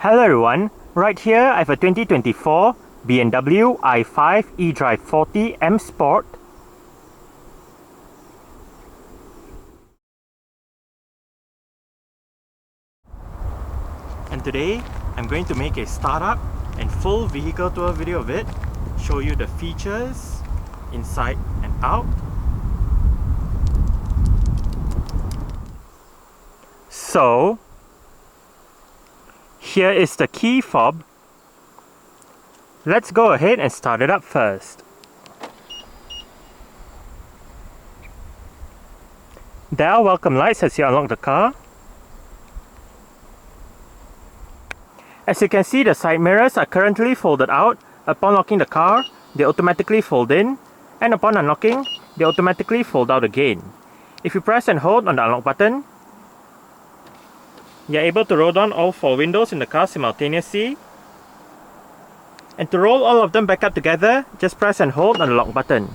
Hello everyone, right here I have a 2024 BMW i5 eDrive40 M Sport. And today I'm going to make a startup and full vehicle tour video of it, show you the features inside and out. So here is the key fob. Let's go ahead and start it up first. There are welcome lights as you unlock the car. As you can see, the side mirrors are currently folded out. Upon locking the car, they automatically fold in, and upon unlocking, they automatically fold out again. If you press and hold on the unlock button, you are able to roll down all 4 windows in the car simultaneously. And to roll all of them back up together, just press and hold on the lock button.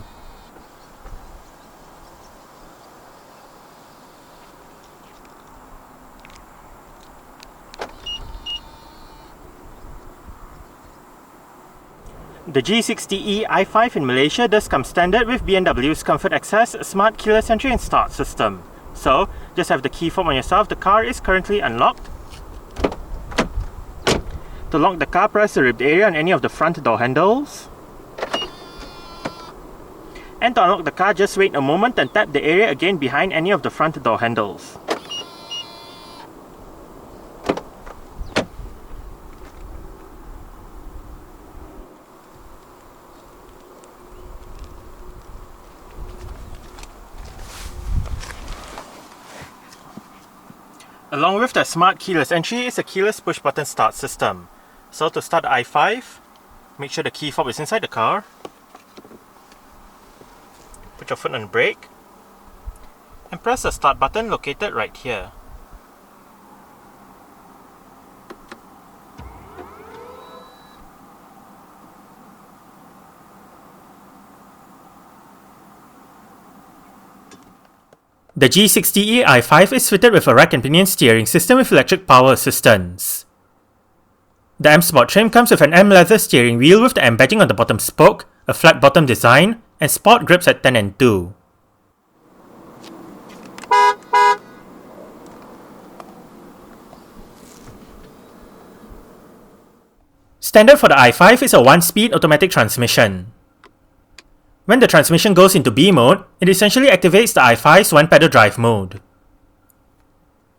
The G60E i5 in Malaysia does come standard with BMW's Comfort Access Smart Keyless Entry and Start system. So, just have the key fob on yourself. The car is currently unlocked. To lock the car, press the ribbed area on any of the front door handles. And to unlock the car, just wait a moment and tap the area again behind any of the front door handles. Along with the smart keyless entry is a keyless push button start system. So to start the i5, make sure the key fob is inside the car. Put your foot on the brake and press the start button located right here. The G60E i5 is fitted with a rack and pinion steering system with electric power assistance. The M Sport trim comes with an M leather steering wheel with the M badging on the bottom spoke, a flat bottom design, and sport grips at 10 and 2. Standard for the i5 is a 1-speed automatic transmission. When the transmission goes into B mode, it essentially activates the i5's one-pedal drive mode.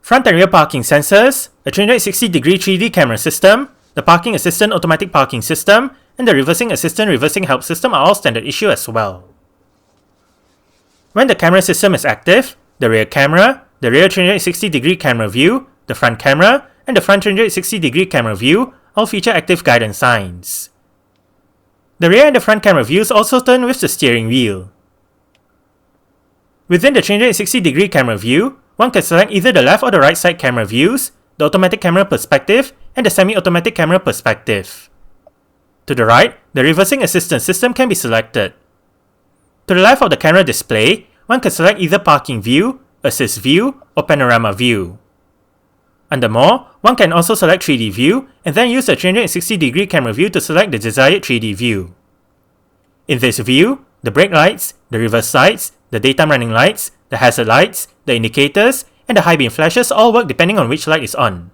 Front and rear parking sensors, a 360-degree 3D camera system, the parking assistant automatic parking system, and the reversing assistant reversing help system are all standard issue as well. When the camera system is active, the rear camera, the rear 360-degree camera view, the front camera, and the front 360-degree camera view all feature active guidance signs. The rear and the front camera views also turn with the steering wheel. Within the 360-degree camera view, one can select either the left or the right side camera views, the automatic camera perspective, and the semi-automatic camera perspective. To the right, the reversing assistance system can be selected. To the left of the camera display, one can select either parking view, assist view, or panorama view. Under More, one can also select 3D view and then use the 360-degree camera view to select the desired 3D view. In this view, the brake lights, the reverse lights, the daytime running lights, the hazard lights, the indicators, and the high beam flashes all work depending on which light is on.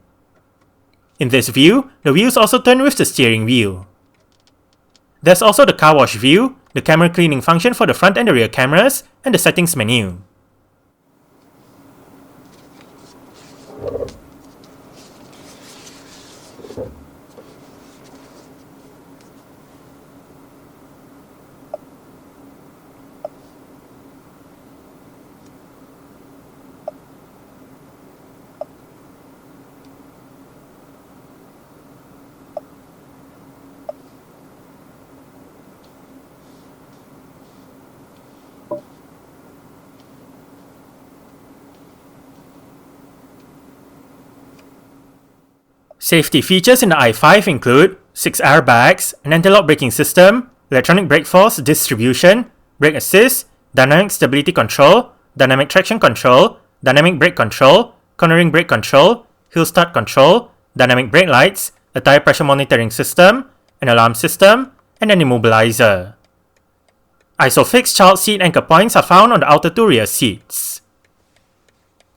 In this view, the wheels also turn with the steering wheel. There's also the car wash view, the camera cleaning function for the front and the rear cameras, and the settings menu. Safety features in the i5 include 6 airbags, an anti-lock braking system, electronic brake force distribution, brake assist, dynamic stability control, dynamic traction control, dynamic brake control, cornering brake control, hill start control, dynamic brake lights, a tire pressure monitoring system, an alarm system, and an immobilizer. ISOFIX child seat anchor points are found on the outer two rear seats.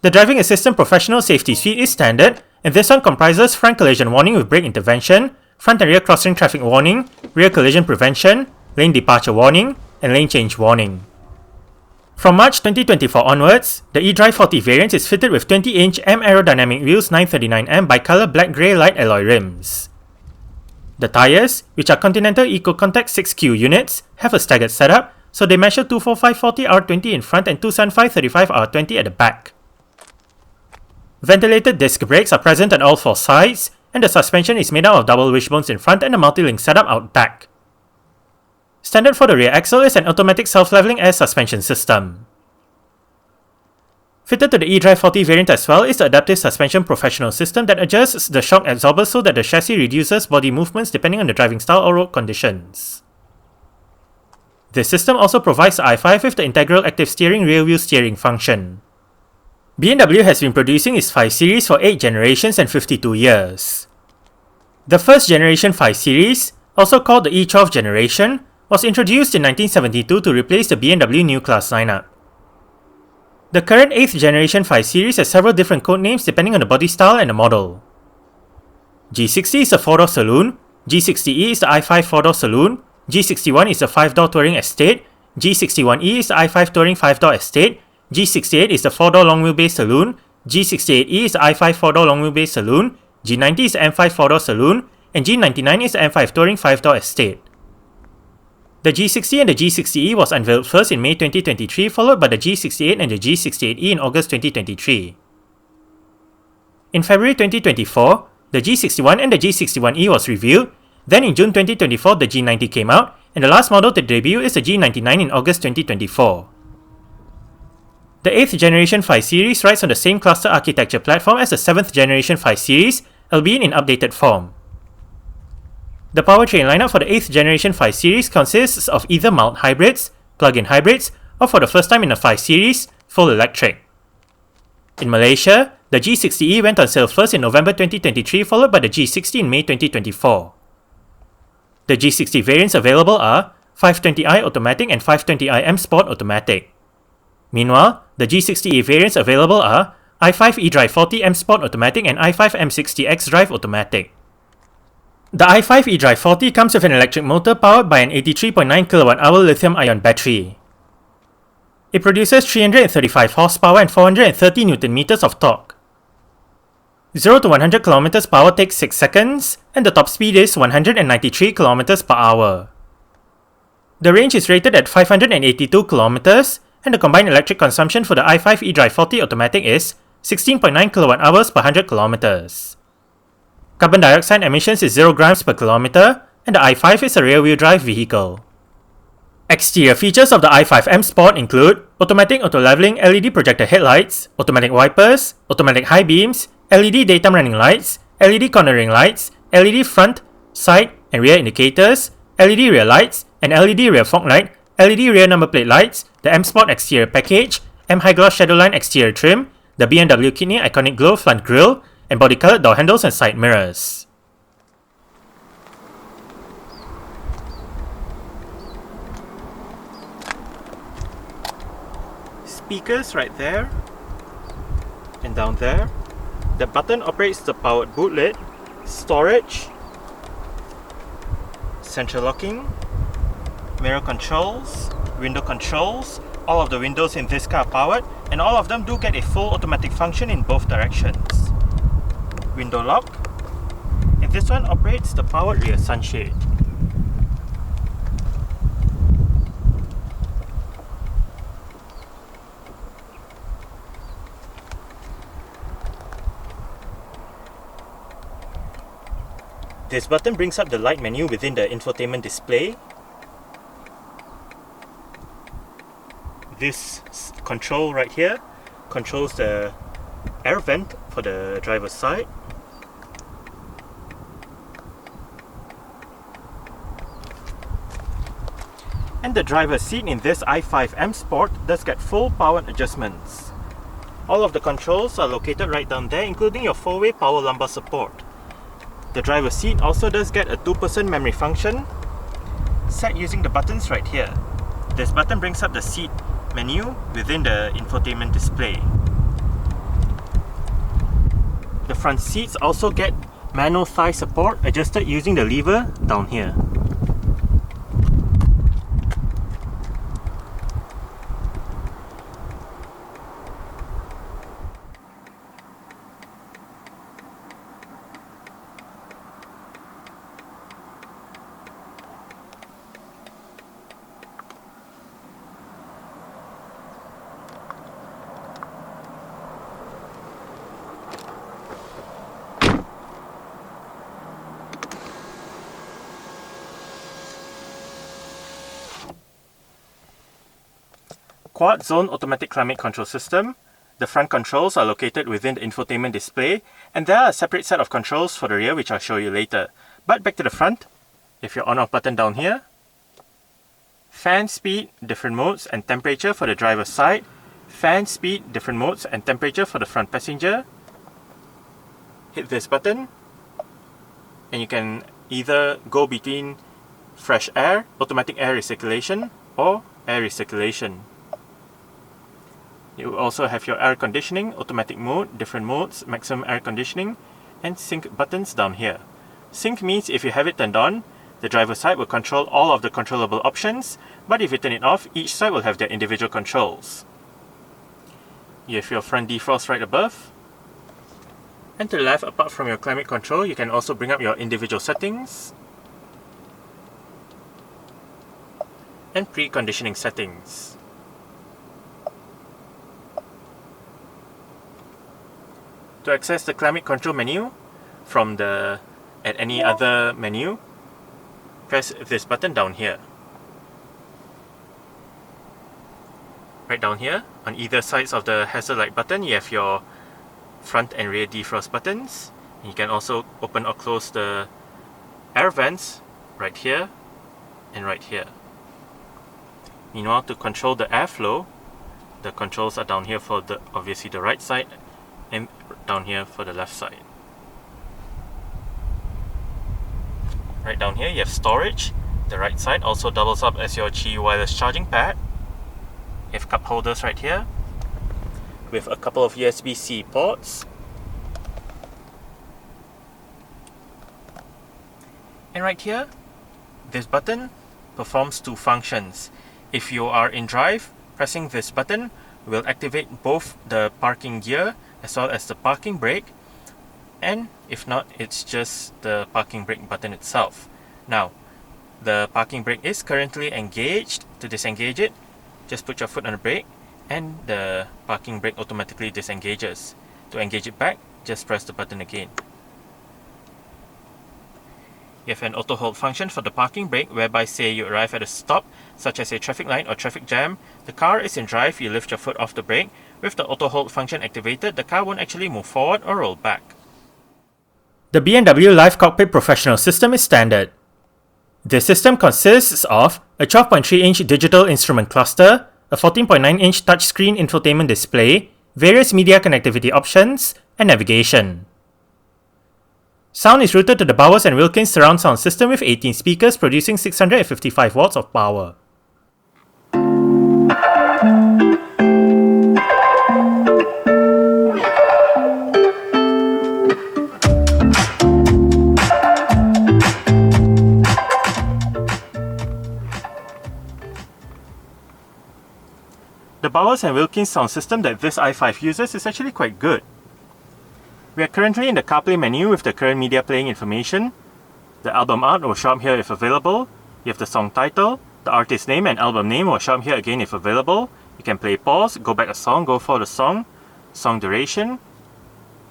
The Driving Assistant Professional Safety Suite is standard, and this one comprises front collision warning with brake intervention, front and rear crossing traffic warning, rear collision prevention, lane departure warning, and lane change warning. From March 2024 onwards, the eDrive40 variant is fitted with 20-inch M aerodynamic wheels 939M bicolor black-grey light alloy rims. The tyres, which are Continental EcoContact 6Q units, have a staggered setup, so they measure 245/40R20 in front and 275/35R20 at the back. Ventilated disc brakes are present on all four sides, and the suspension is made out of double wishbones in front and a multi-link setup out back. Standard for the rear axle is an automatic self-leveling air suspension system. Fitted to the eDrive40 variant as well is the Adaptive Suspension Professional system that adjusts the shock absorber so that the chassis reduces body movements depending on the driving style or road conditions. This system also provides the i5 with the integral active steering rear wheel steering function. BMW has been producing its 5 Series for 8 generations and 52 years. The first generation 5 Series, also called the E12 generation, was introduced in 1972 to replace the BMW New Class lineup. The current 8th generation 5 Series has several different codenames depending on the body style and the model. G60 is a 4-door saloon, G60E is the i5 4-door saloon, G61 is the 5-door touring estate, G61E is the i5 touring 5-door estate, G68 is the 4-door long wheelbase saloon, G68E is the i5 4-door long wheelbase saloon, G90 is the M5 4-door saloon, and G99 is the M5 touring 5-door estate. The G60 and the G60E was unveiled first in May 2023, followed by the G68 and the G68E in August 2023. In February 2024, the G61 and the G61E was revealed, then in June 2024 the G90 came out, and the last model to debut is the G99 in August 2024. The 8th generation 5 Series rides on the same cluster architecture platform as the 7th generation 5 Series, albeit in updated form. The powertrain lineup for the 8th generation 5 Series consists of either mild hybrids, plug-in hybrids, or for the first time in a 5 Series, full electric. In Malaysia, the G60E went on sale first in November 2023, followed by the G60 in May 2024. The G60 variants available are 520i Automatic and 520i M Sport Automatic. Meanwhile, the G60E variants available are i5 eDrive40 M Sport Automatic and i5 M60 xDrive Automatic. The i5 eDrive40 comes with an electric motor powered by an 83.9 kWh lithium-ion battery. It produces 335 horsepower and 430 Nm of torque. 0 to 100 km per hour takes 6 seconds, and the top speed is 193 km per hour. The range is rated at 582 km, and the combined electric consumption for the i5 eDrive40 Automatic is 16.9 kWh per 100 km. Carbon dioxide emissions is 0 grams per kilometer, and the i5 is a rear-wheel drive vehicle. Exterior features of the i5 M Sport include automatic auto-leveling LED projector headlights, automatic wipers, automatic high beams, LED daytime running lights, LED cornering lights, LED front, side, and rear indicators, LED rear lights, and LED rear fog light, LED rear number plate lights, the M Sport exterior package, M High Gloss Shadowline exterior trim, the BMW Kidney Iconic Glow front grille, and body-colored door handles and side mirrors. Speakers right there and down there. The button operates the powered boot lid, storage, central locking, mirror controls, window controls. All of the windows in this car are powered, and all of them do get a full automatic function in both directions. Window lock, and this one operates the powered rear sunshade. This button brings up the light menu within the infotainment display. This control right here controls the air vent for the driver's side. And the driver's seat in this i5 M Sport does get full power adjustments. All of the controls are located right down there, including your 4-way power lumbar support. The driver's seat also does get a 2% memory function, set using the buttons right here. This button brings up the seat menu within the infotainment display. The front seats also get manual thigh support adjusted using the lever down here. Quad Zone Automatic Climate Control System. The front controls are located within the infotainment display, and there are a separate set of controls for the rear which I'll show you later. But back to the front, if your on-off button down here, fan speed, different modes and temperature for the driver's side, fan speed, different modes and temperature for the front passenger. Hit this button, and you can either go between fresh air, automatic air recirculation, or air recirculation. You also have your air conditioning, automatic mode, different modes, maximum air conditioning, and sync buttons down here. Sync means if you have it turned on, the driver's side will control all of the controllable options, but if you turn it off, each side will have their individual controls. You have your front defrost right above. And to the left, apart from your climate control, you can also bring up your individual settings and preconditioning settings. To access the climate control menu from any other menu, press this button down here. Right down here, on either sides of the hazard light button, you have your front and rear defrost buttons. You can also open or close the air vents right here and right here. Meanwhile, to control the airflow, the controls are down here for obviously the right side, and down here for the left side. Right down here you have storage. The right side also doubles up as your Qi wireless charging pad. You have cup holders right here with a couple of USB-C ports. And right here, this button performs two functions. If you are in drive, pressing this button will activate both the parking gear as well as the parking brake, and if not, it's just the parking brake button itself. Now, the parking brake is currently engaged. To disengage it, just put your foot on the brake and the parking brake automatically disengages. To engage it back, just press the button again. You have an auto hold function for the parking brake, whereby say you arrive at a stop, such as a traffic light or traffic jam, the car is in drive, you lift your foot off the brake. With the auto hold function activated, the car won't actually move forward or roll back. The BMW Live Cockpit Professional system is standard. This system consists of a 12.3-inch digital instrument cluster, a 14.9-inch touchscreen infotainment display, various media connectivity options, and navigation. Sound is routed to the Bowers & Wilkins surround sound system with 18 speakers producing 655 watts of power. The Bowers & Wilkins sound system that this i5 uses is actually quite good. We are currently in the CarPlay menu with the current media playing information. The album art will show up here if available. You have the song title, the artist name and album name will show up here again if available. You can play pause, go back a song, go for the song duration.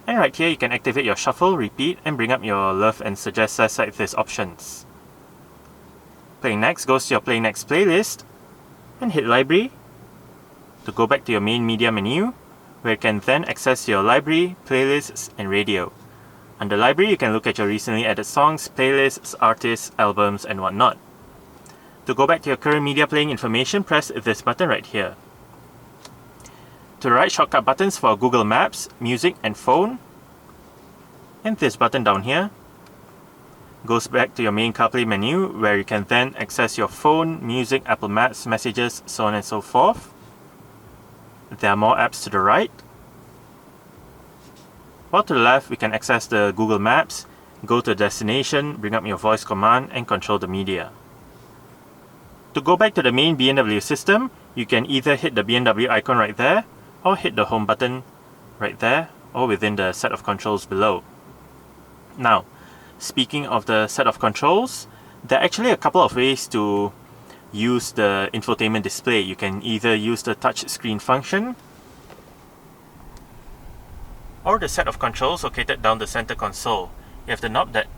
And right here you can activate your shuffle, repeat, and bring up your love and suggest like this options. Play next goes to your play next playlist, and hit library to go back to your main media menu, where you can then access your library, playlists, and radio. Under library, you can look at your recently added songs, playlists, artists, albums, and whatnot. To go back to your current media playing information, press this button right here. To the right, shortcut buttons for Google Maps, music, and phone. And this button down here. goes back to your main CarPlay menu, where you can then access your phone, music, Apple Maps, messages, so on and so forth. There are more apps to the right. While to the left, we can access the Google Maps, go to destination, bring up your voice command, and control the media. To go back to the main BMW system, you can either hit the BMW icon right there, or hit the home button right there, or within the set of controls below. Now, speaking of the set of controls, there are actually a couple of ways to use the infotainment display. You can either use the touch screen function, or the set of controls located down the center console. You have the knob that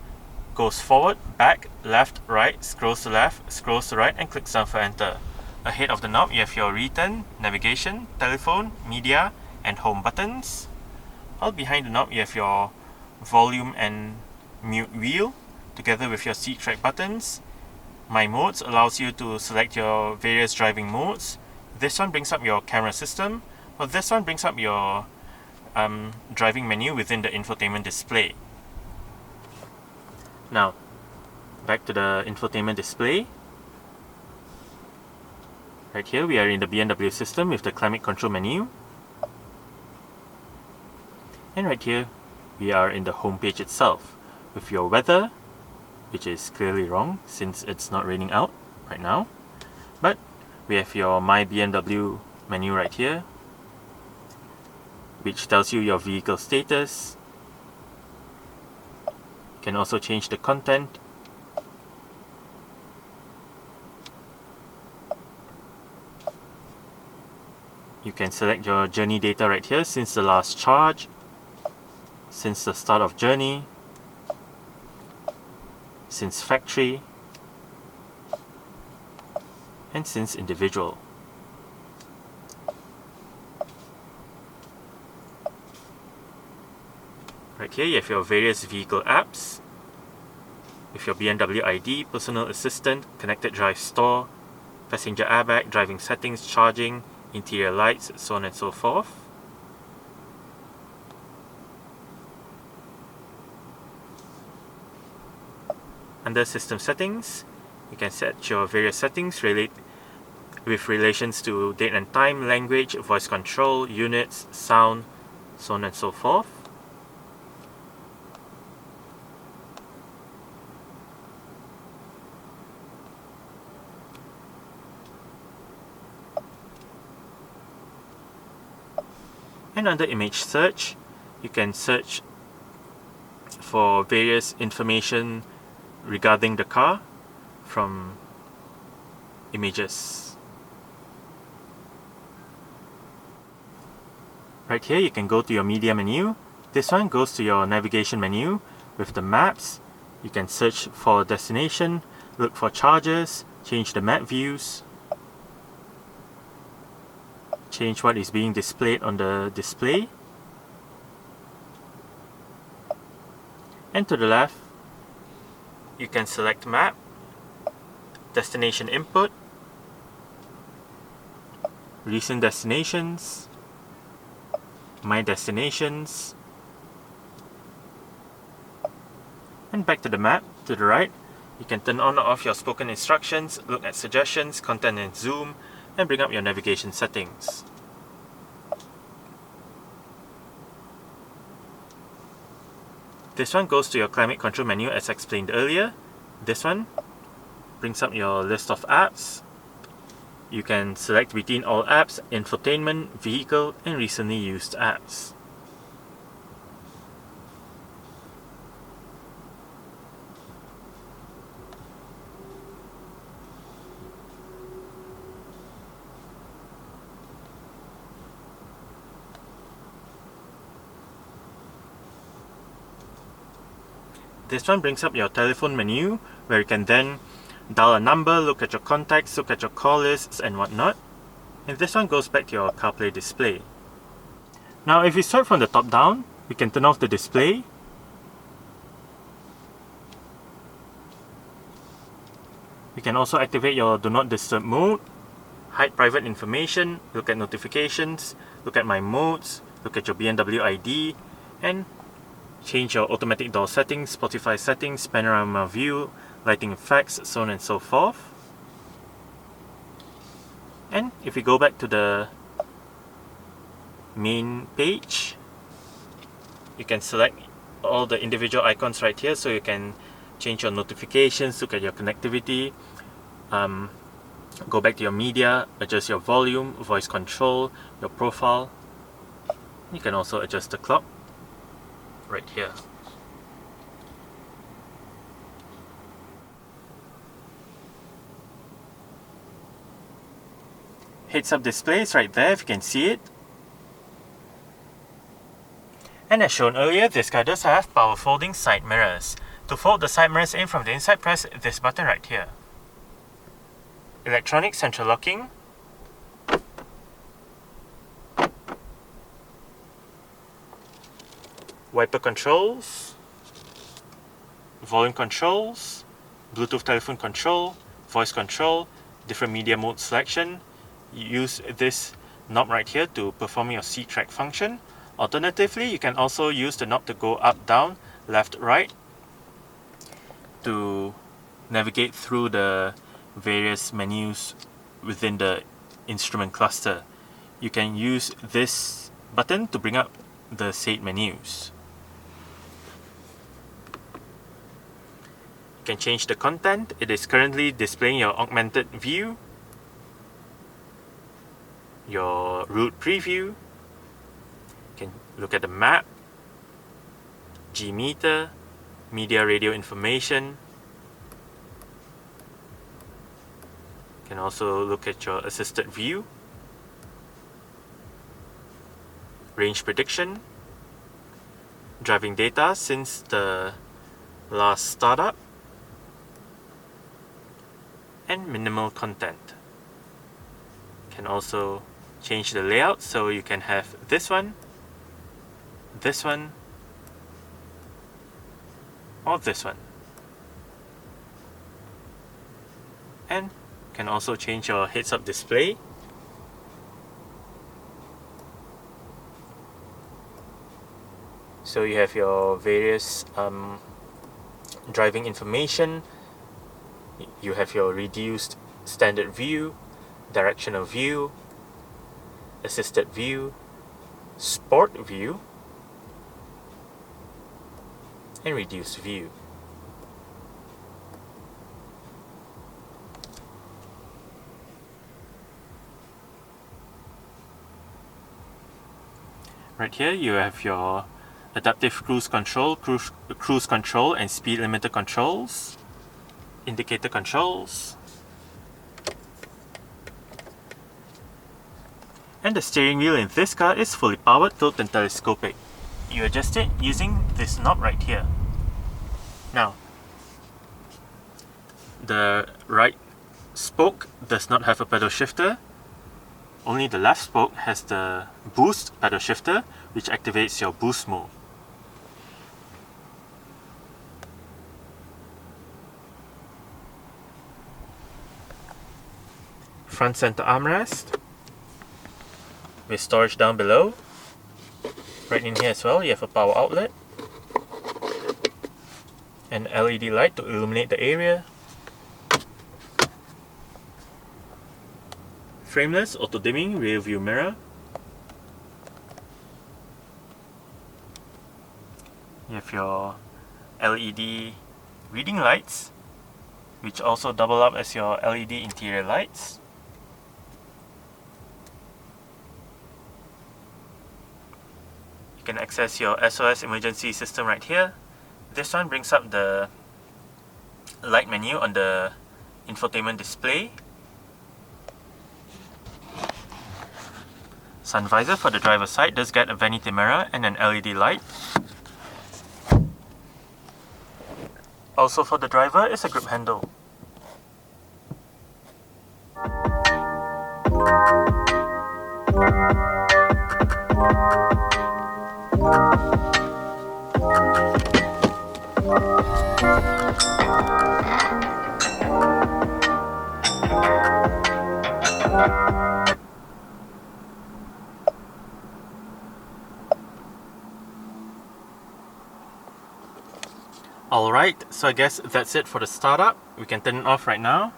goes forward, back, left, right, scrolls to left, scrolls to right, and clicks down for enter. Ahead of the knob, you have your return, navigation, telephone, media, and home buttons. While behind the knob, you have your volume and mute wheel, together with your seat track buttons. My modes allows you to select your various driving modes. This one brings up your camera system, while this one brings up your driving menu within the infotainment display. Now, back to the infotainment display. Right here, we are in the BMW system with the climate control menu. And right here, we are in the home page itself with your weather, which is clearly wrong since it's not raining out right now. But we have your My BMW menu right here, which tells you your vehicle status. You can also change the content. You can select your journey data right here since the last charge, since the start of journey, since factory, and since individual. Right here you have your various vehicle apps with your BMW ID, personal assistant, connected drive store, passenger airbag, driving settings, charging, interior lights, so on and so forth. Under system settings, you can set your various settings with relations to date and time, language, voice control, units, sound, so on and so forth. And under image search, you can search for various information regarding the car from images. Right here you can go to your media menu. This one goes to your navigation menu with the maps. You can search for destination, look for chargers, change the map views, change what is being displayed on the display. And to the left, you can select map, destination input, recent destinations, my destinations, and back to the map. To the right, you can turn on or off your spoken instructions, look at suggestions, content and zoom, and bring up your navigation settings. This one goes to your climate control menu as explained earlier. This one brings up your list of apps. You can select between all apps, infotainment, vehicle, and recently used apps. This one brings up your telephone menu, where you can then dial a number, look at your contacts, look at your call lists and whatnot. And this one goes back to your CarPlay display. Now if we swipe from the top down, we can turn off the display. We can also activate your Do Not Disturb mode, hide private information, look at notifications, look at my modes, look at your BMW ID, and change your automatic door settings, Spotify settings, panorama view, lighting effects, so on and so forth. And if we go back to the main page, you can select all the individual icons right here, so you can change your notifications, look at your connectivity, go back to your media, adjust your volume, voice control, your profile. You can also adjust the clock right here. Heads-up display is right there if you can see it. And as shown earlier, this car does have power folding side mirrors. To fold the side mirrors in from the inside, press this button right here. Electronic central locking. Wiper controls. Volume controls. Bluetooth telephone control. Voice control. Different media mode selection. You use this knob right here to perform your seat track function. Alternatively, you can also use the knob to go up, down, left, right to navigate through the various menus within the instrument cluster. You can use this button to bring up the said menus. You can change the content. It is currently displaying your augmented view, your route preview. You can look at the map, G-meter, media radio information. You can also look at your assisted view, range prediction, driving data since the last startup, and minimal content. You can also change the layout, so you can have this one, or this one. And you can also change your heads-up display. So you have your various driving information. You have your reduced standard view, directional view, assisted view, sport view, and reduced view. Right here you have your adaptive cruise control, and speed limiter controls, indicator controls, and the steering wheel in this car is fully powered, tilt and telescopic. You adjust it using this knob right here. Now, the right spoke does not have a pedal shifter. Only the left spoke has the boost pedal shifter, which activates your boost mode. Front center armrest with storage down below. Right in here as well, you have a power outlet, an LED light to illuminate the area, frameless auto dimming rear view mirror, you have your LED reading lights, which also double up as your LED interior lights. You can access your SOS emergency system right here. This one brings up the light menu on the infotainment display. Sun visor for the driver's side does get a vanity mirror and an LED light. Also for the driver is a grip handle. Alright, so I guess that's it for the startup. We can turn it off right now.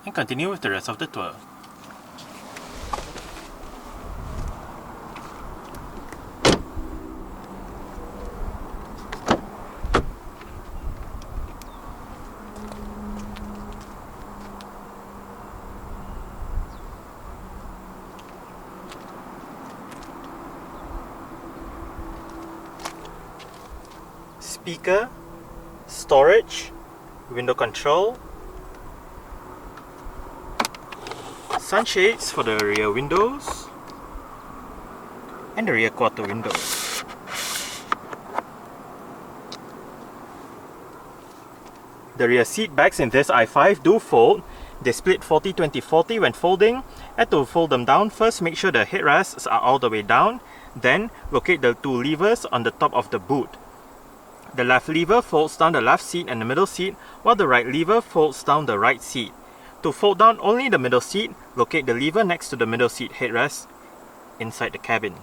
And continue with the rest of the tour. Speaker, storage, window control, sunshades for the rear windows, and the rear quarter windows. The rear seat backs in this i5 do fold. They split 40-20-40 when folding, and to fold them down, first make sure the headrests are all the way down, then locate the two levers on the top of the boot. The left lever folds down the left seat and the middle seat, while the right lever folds down the right seat. To fold down only the middle seat, locate the lever next to the middle seat headrest inside the cabin.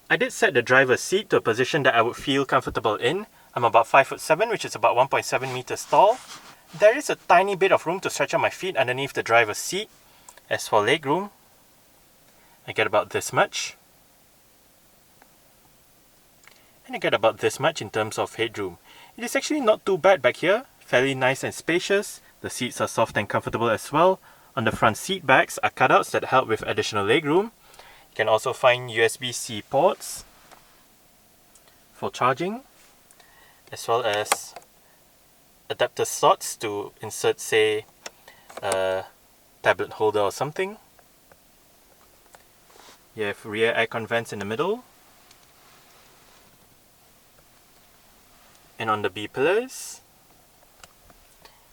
I did set the driver's seat to a position that I would feel comfortable in. I'm about 5'7", which is about 1.7 meters tall. There is a tiny bit of room to stretch out my feet underneath the driver's seat. As for legroom, I get about this much. And I get about this much in terms of headroom. It is actually not too bad back here. Fairly nice and spacious. The seats are soft and comfortable as well. On the front seat backs are cutouts that help with additional legroom. You can also find USB-C ports for charging, as well as adapter slots to insert, say, a tablet holder or something. You have rear aircon vents in the middle. And on the B-pillars,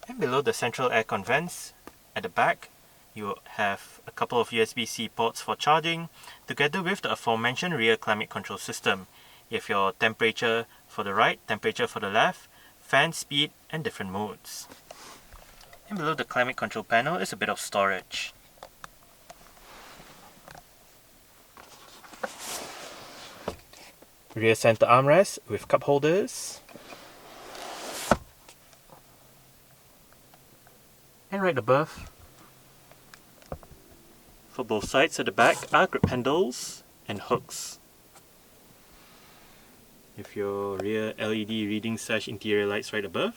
and below the central aircon vents at the back, you have a couple of USB-C ports for charging, together with the aforementioned rear climate control system. You have your temperature for the right, temperature for the left, fan speed, and different modes. And below the climate control panel is a bit of storage. Rear center armrest with cup holders. And right above, for both sides at the back, are grip handles and hooks. With your rear LED reading / interior lights right above.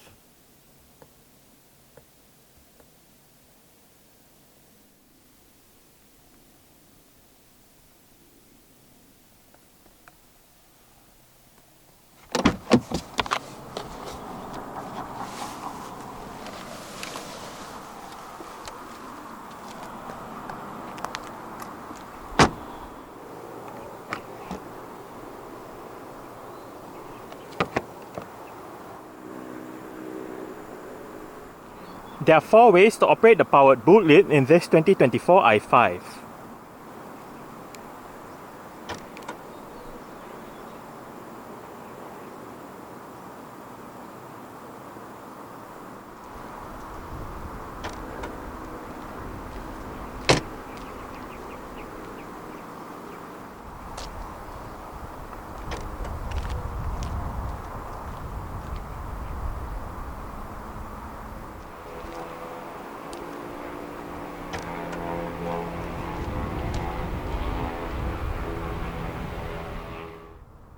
There are 4 ways to operate the powered boot lid in this 2024 i5.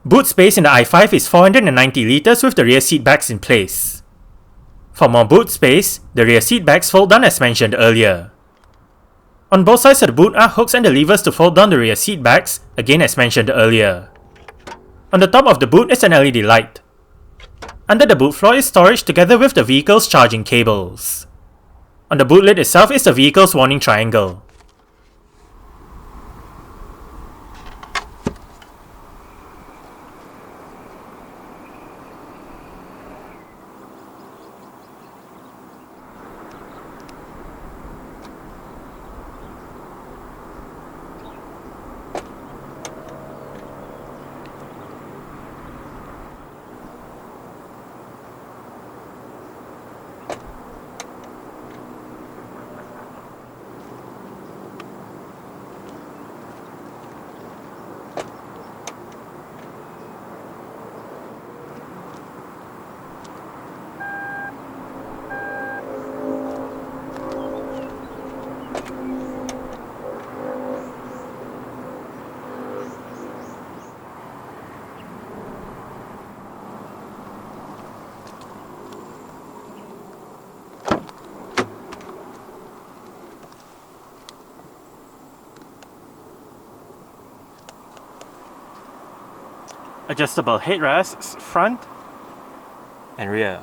Boot space in the i5 is 490 litres with the rear seat backs in place. For more boot space, the rear seat backs fold down as mentioned earlier. On both sides of the boot are hooks and the levers to fold down the rear seat backs, again as mentioned earlier. On the top of the boot is an LED light. Under the boot floor is storage together with the vehicle's charging cables. On the boot lid itself is the vehicle's warning triangle. adjustable headrests front and rear.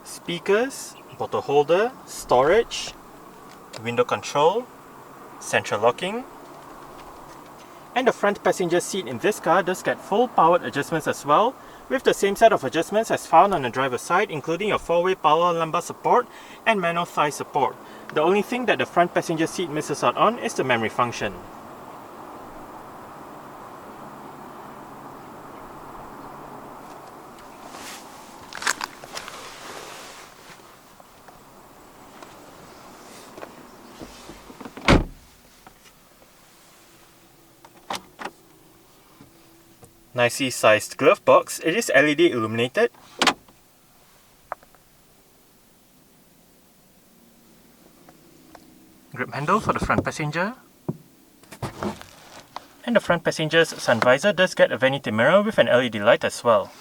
Speakers, bottle holder, storage, window control, central locking, and the front passenger seat in this car does get full powered adjustments as well, with the same set of adjustments as found on the driver's side, including your 4-way power lumbar support and manual thigh support. The only thing that the front passenger seat misses out on is the memory function. Nicely sized glove box. It is LED illuminated. Grip handle for the front passenger. And the front passenger's sun visor does get a vanity mirror with an LED light as well.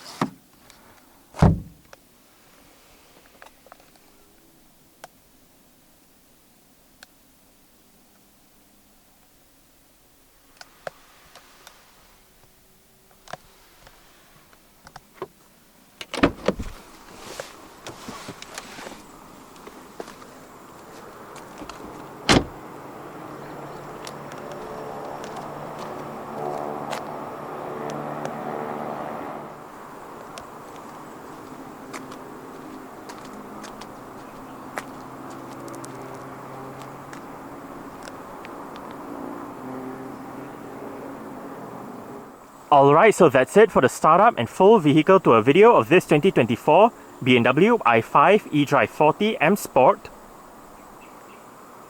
Alright, so that's it for the startup and full vehicle tour video of this 2024 BMW i5 eDrive40 M Sport.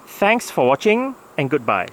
Thanks for watching and goodbye.